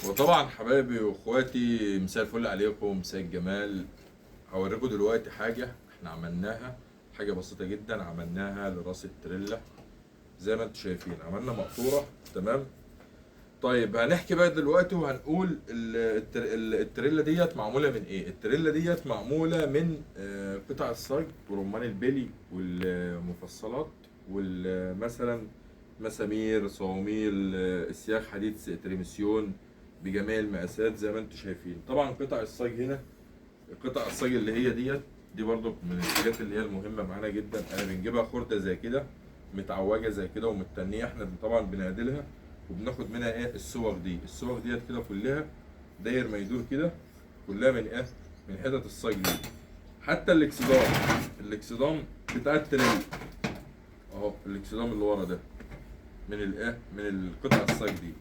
وطبعا حبايبي واخواتي، مساء الفل عليكم، مساء الجمال. هوريكم دلوقتي حاجة احنا عملناها، حاجة بسيطة جدا عملناها لراس التريلا. زي ما انتم شايفين عملنا مقطورة. تمام. طيب هنحكي بقى دلوقتي وهنقول التريلا ديت معمولة من ايه. التريلا ديت معمولة من قطع الصاج ورمان البلي والمفصلات والمثلا مسامير، صواميل، السياخ، حديد تريميسيون بجميع المقاسات زي ما انتم شايفين. طبعا قطع الصاج هنا، قطع الصاج اللي هي ديت دي برضو من الحاجات اللي هي المهمة معانا جدا. انا بنجيبها خردة زي كده، متعوجة زي كده ومتنية. احنا طبعا بنعدلها وبناخد منها ايه الصوغ دي. الصوغ ديت كده كلها داير ما يدور كده، كلها من ايه، من حتت الصاج دي. حتى الاكسدام بتاع التريل اهو، الاكسدام اللي ورا ده من الايه، من القطع الصاج دي.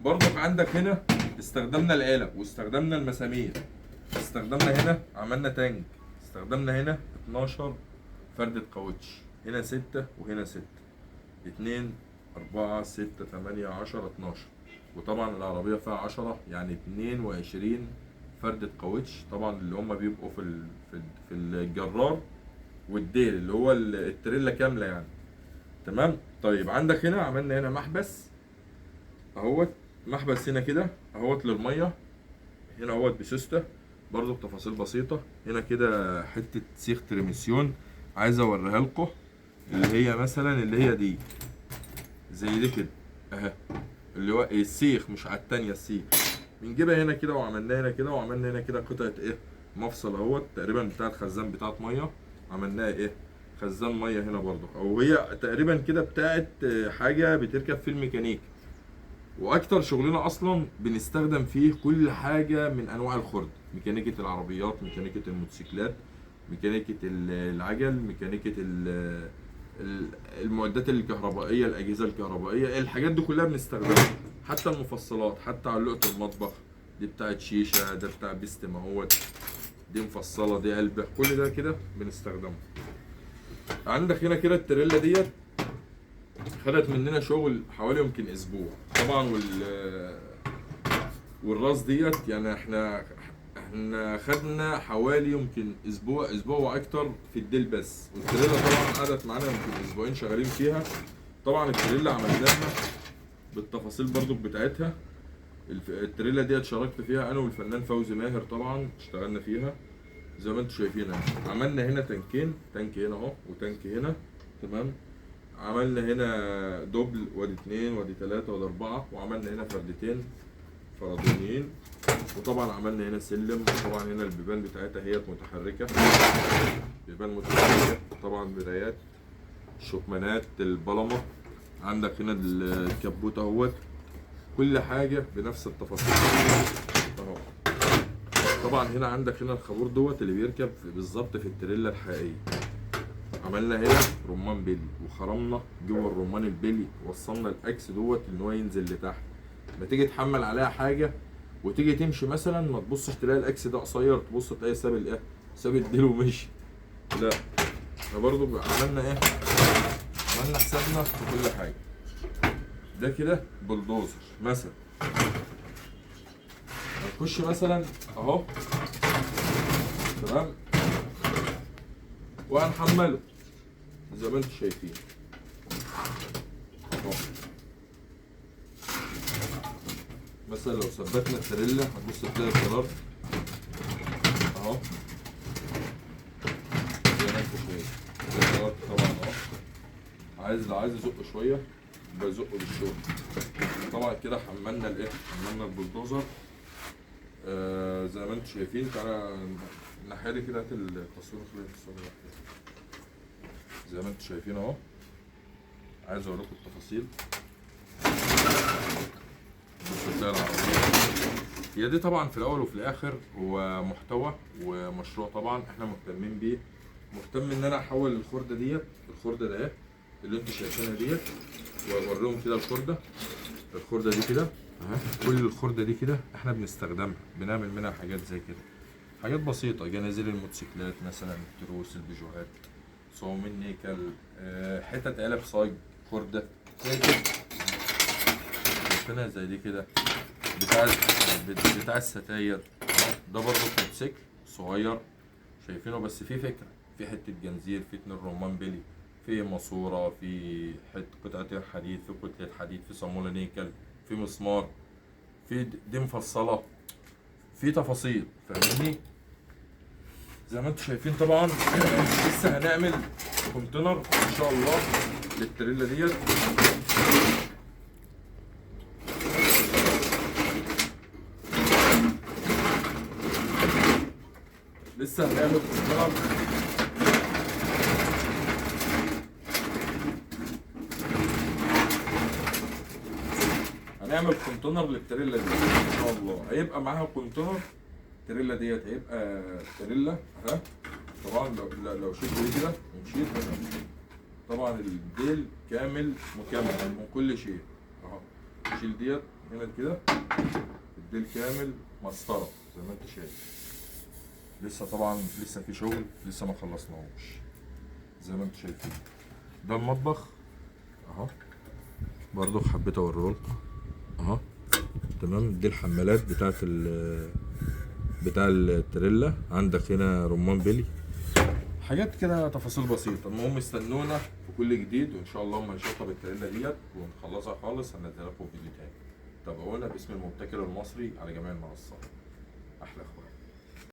برضك عندك هنا استخدمنا العلب واستخدمنا المسامير، استخدمنا هنا عملنا تانك، استخدمنا هنا 12 فردة كاوتش، هنا 6 وهنا 6، 2 4 6 8 10 12. وطبعا العربية فيها 10 يعني 22 فردة كاوتش، طبعا اللي هم بيبقوا في الجرار والديل اللي هو التريلا كاملة يعني. تمام. طيب عندك هنا عملنا هنا محبس اهوت، محبس هنا كده اهوت للميه، هنا اهوت بسوسته برضو بتفاصيل بسيطه. هنا كده حته سيخ تريميسيون عايز اوريها لكم، اللي هي مثلا اللي هي دي زي دي كده اهي، اللي هو السيخ مش على التانية، السيخ بنجيبها هنا كده وعملنا هنا كده وعملنا هنا كده قطعه ايه، مفصل اهوت تقريبا بتاع الخزان بتاعت ميه، عملناها ايه خزان ميه هنا برضو، او هي تقريبا كده بتاعت حاجه بتركب في الميكانيك. واكتر شغلنا اصلا بنستخدم فيه كل حاجه من انواع الخرد، ميكانيكيه العربيات، ميكانيكيه الموتوسيكلات، ميكانيكيه العجل، ميكانيكيه المعدات الكهربائيه، الاجهزه الكهربائيه، الحاجات دي كلها بنستخدمها. حتى المفصلات، حتى علقه المطبخ دي بتاعت شيشه، ده بتاع بيستم اهوت، دي مفصله، دي علبه، كل ده كده بنستخدمه. عندك هنا كده التريلا ديت خدت مننا شغل حوالي يمكن اسبوع طبعا. والراس ديت يعني احنا خدنا حوالي يمكن اسبوع واكتر في الديل بس. والتريلا طبعا قعدت معانا يمكن اسبوعين شغالين فيها. طبعا التريلا عملناها بالتفاصيل برضو بتاعتها. التريلا ديت شاركت فيها انا والفنان فوزي ماهر، طبعا اشتغلنا فيها زي ما انتم شايفين. عملنا هنا تانكين، تانك هنا اهو وتانك هنا. تمام. عملنا هنا دوبل، وادي 2 وادي 3 وادي 4، وعملنا هنا فردتين فرضونيين. وطبعا عملنا هنا سلم، وطبعا هنا البيبان بتاعتها هي متحركة، بيبان متحركة، طبعا مرايات، شكمانات، البلمة، عندك هنا الكبوت اهوت، كل حاجة بنفس التفاصيل اهو. طبعا هنا عندك هنا الخابور دوت اللي بيركب بالظبط في التريلا الحقيقية. عملنا هنا رمان بلي وخرمنا جوه الرمان البلي، وصلنا الاكس دوت ان هو ينزل لتحت. ما تيجي تحمل عليها حاجه وتيجي تمشي مثلا ما تبصش تلاقي الاكس ده قصير، تبص تلاقي ساب الايه، ساب الديل ومشي. لا، احنا برضو عملنا ايه، عملنا حسابنا في كل حاجه. ده كده بلدوزر مثلا، هنخش مثلا اهو، تمام، وهنحمله زي ما انتم شايفين اهو. مثلا لو ثبتنا التريلا هتبص تلاقي القرار اهو زي ما انت شايف. القرار طبعا اهو، لو عايز ازقه شويه بزقه بالشوك. طبعا كده حملنا الايه، حملنا البلدوزر زي ما انتم شايفين. تعالى الناحيه دي كده، هات التصوير زي ما انتم شايفين اهو. عايز اوريكم التفاصيل. بص تلاقي العربيه هي دي. طبعا في الاول وفي الاخر هو محتوى ومشروع طبعا احنا مهتمين بيه. مهتم ان انا احول الخرده ديت، الخرده ده اللي انتوا شايفينها ديت، واوريهم كده الخرده دي كده اهي. كل الخرده دي كده احنا بنستخدمها، بنعمل منها حاجات زي كده، حاجات بسيطه، جنازير الموتوسيكلات مثلا، التروس، البيجوهات، صواميل نيكل، حتت علب صاج، خرده زي كده، شايفينها زي دي كده. بتاع الستاير. ده برضه موتوسيكل صغير شايفينه، بس فيه فكره، في حته جنزير، في 2 رمان بلي، في ماسوره، في قطعتين حديد، في كتله حديد، في صاموله نيكل، في مسمار، في دي مفصله، في تفاصيل، فاهمني؟ زي ما انتم شايفين طبعا. لسه هنعمل كونتينر ان شاء الله للتريلا ديت. لسه هنعمل كونتينر للتريلا دي ان شاء الله. هيبقى معاها كونتينر التريلا ديت، هيبقى تريلا اهي. طبعا لو شلت كده ومشيت طبعا الديل كامل مكمل من كل شيء اهو. شيل ديت هنا كده، الديل كامل مسطره زي ما انت شايف. لسه طبعا لسه في شغل، لسه ما خلصناهوش زي ما انت شايفين. ده المطبخ اهو، برضو حبيت اوريه لكم اهو. تمام. دي الحمالات بتاع التريلا. عندك هنا رمان بلي، حاجات كده تفاصيل بسيطة. المهم استنونا في كل جديد، وإن شاء الله ما نشطب التريلا ديت ونخلصها خالص هننزلها لكم فيديو تاني. تابعونا باسم المبتكر المصري على جميع المنصات. أحلى أخوات.